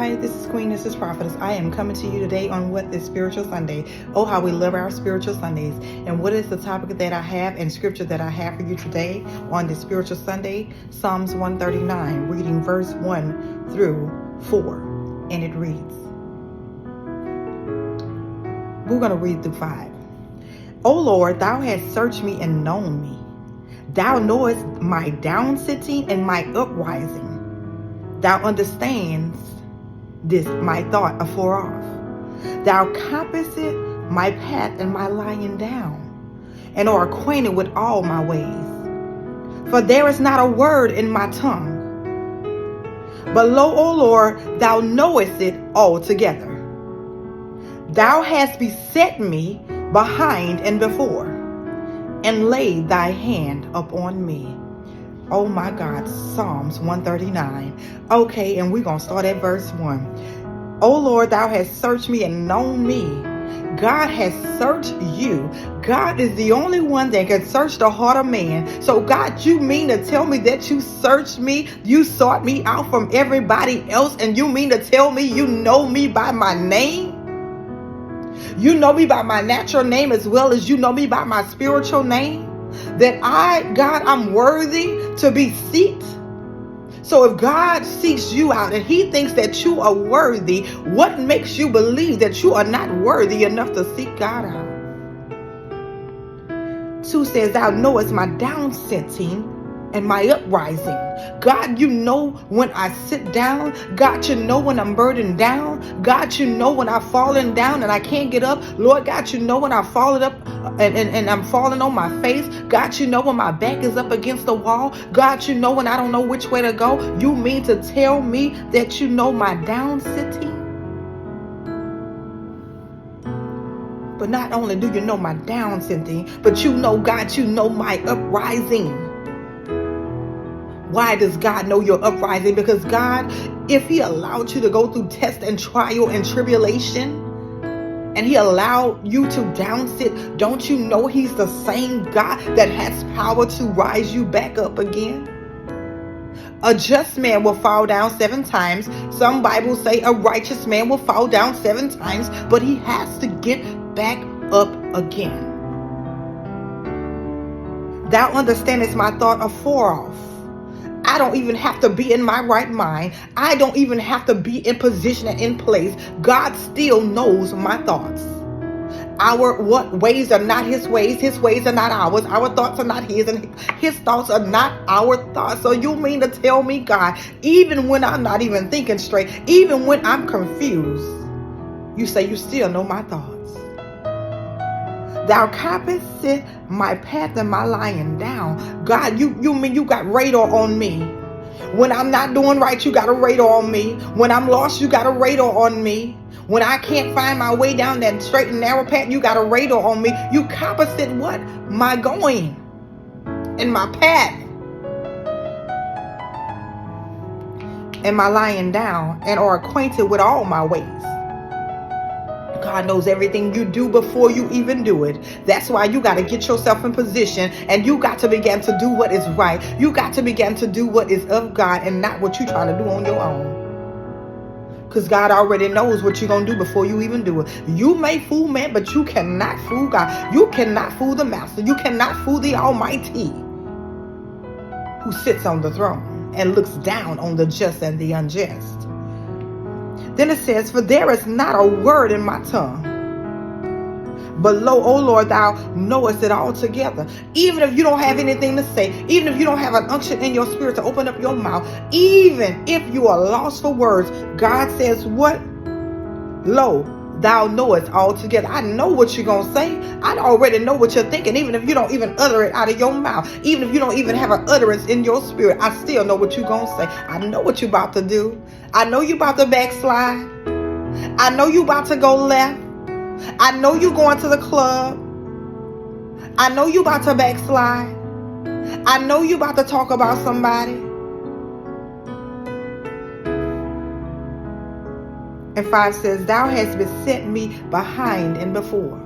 Hi, this is Queen, this is Prophetess. I am coming to you today on what is Spiritual Sunday. Oh, how we love our spiritual Sundays. And what is the topic that I have and scripture that I have for you today on this Spiritual Sunday? Psalms 139, reading verse 1 through 4. And it reads, we're going to read through 5. O Lord, thou hast searched me and known me. Thou knowest my down sitting and my uprising. Thou understandest this my thought afar off. Thou compassest my path and my lying down, and art acquainted with all my ways. For there is not a word in my tongue. But lo, O Lord, thou knowest it altogether. Thou hast beset me behind and before, and laid thy hand upon me. Oh my God, Psalms 139. Okay, and we're going to start at verse 1. Oh Lord, thou hast searched me and known me. God has searched you. God is the only one that can search the heart of man. So God, you mean to tell me that you searched me? You sought me out from everybody else, and you mean to tell me you know me by my name? You know me by my natural name as well as you know me by my spiritual name? That I'm worthy to be sought. So if God seeks you out and he thinks that you are worthy, what makes you believe that you are not worthy enough to seek God out? 2 says, thou knowest my down sitting and my uprising. God, you know when I sit down. God, you know when I'm burdened down. God, you know when I've fallen down and I can't get up. Lord God, you know when I've fallen up and I'm falling on my face. God, you know when my back is up against the wall. God, you know when I don't know which way to go. You mean to tell me that you know my down sitting? But not only do you know my down sitting, but you know, God, you know my uprising. Why does God know your uprising? Because God, if he allowed you to go through test and trial and tribulation, and he allowed you to down sit, don't you know he's the same God that has power to rise you back up again? A just man will fall down 7 times. Some Bibles say a righteous man will fall down 7 times, but he has to get back up again. Thou understandest my thought afar off. I don't even have to be in my right mind. I don't even have to be in position and in place. God still knows my thoughts. Our ways are not his ways. His ways are not ours. Our thoughts are not his, and his thoughts are not our thoughts. So you mean to tell me, God, even when I'm not even thinking straight, even when I'm confused, you say you still know my thoughts. Thou compassest my path and my lying down. God, you mean you got radar on me. When I'm not doing right, you got a radar on me. When I'm lost, you got a radar on me. When I can't find my way down that straight and narrow path, you got a radar on me. You compassed what? My going and my path and my lying down, and are acquainted with all my ways. God knows everything you do before you even do it. That's why you got to get yourself in position, and you got to begin to do what is right. You got to begin to do what is of God and not what you're trying to do on your own. Because God already knows what you're going to do before you even do it. You may fool man, but you cannot fool God. You cannot fool the Master. You cannot fool the Almighty, who sits on the throne and looks down on the just and the unjust. Then it says, for there is not a word in my tongue. But lo, O Lord, thou knowest it all together. Even if you don't have anything to say, even if you don't have an unction in your spirit to open up your mouth, even if you are lost for words, God says what? Lo, thou knowest all together. I know what you're going to say. I already know what you're thinking. Even if you don't even utter it out of your mouth, even if you don't even have an utterance in your spirit, I still know what you're going to say. I know what you're about to do. I know you're about to backslide. I know you're about to go left. I know you're going to the club. I know you're about to backslide. I know you're about to talk about somebody. And 5 says, thou hast beset me behind and before.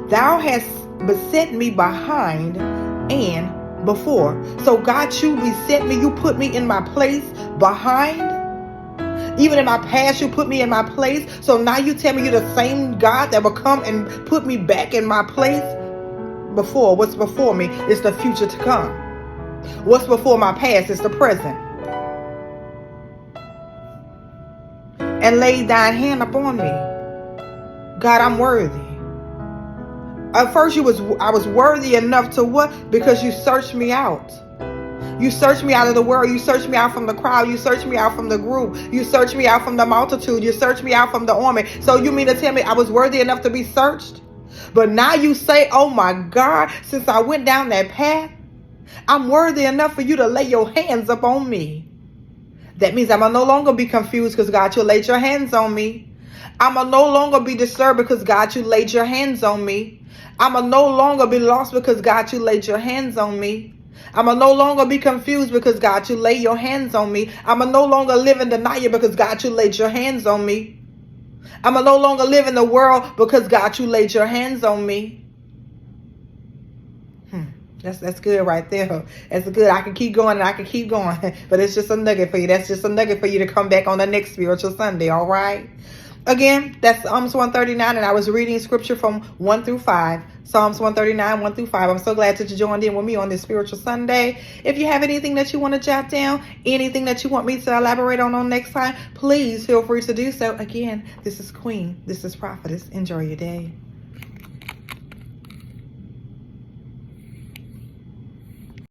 Thou hast beset me behind and before. So God, you beset me. You put me in my place behind. Even in my past, you put me in my place. So now you tell me you're the same God that will come and put me back in my place. Before, what's before me is the future to come. What's before my past is the present. And lay thine hand upon me. God, I'm worthy. At first I was worthy enough to what? Because you searched me out. You searched me out of the world. You searched me out from the crowd. You searched me out from the group. You searched me out from the multitude. You searched me out from the army. So you mean to tell me I was worthy enough to be searched? But now you say, oh my God, since I went down that path, I'm worthy enough for you to lay your hands upon me. That means I'm going to no longer be confused because God, you laid your hands on me. I'm going to no longer be disturbed because God, you laid your hands on me. I'm going to no longer be lost because God, you laid your hands on me. I'm going to no longer be confused because God, you lay your hands on me. I'm going to no longer live in denial because God, you laid your hands on me. I'm going to no longer live in the world because God, you laid your hands on me. That's good right there. That's good. I can keep going and I can keep going. But it's just a nugget for you. That's just a nugget for you to come back on the next Spiritual Sunday. All right. Again, that's Psalms 139. And I was reading scripture from 1 through 5. Psalms 139, 1 through 5. I'm so glad that you joined in with me on this Spiritual Sunday. If you have anything that you want to jot down, anything that you want me to elaborate on next time, please feel free to do so. Again, this is Queen. This is Prophetess. Enjoy your day.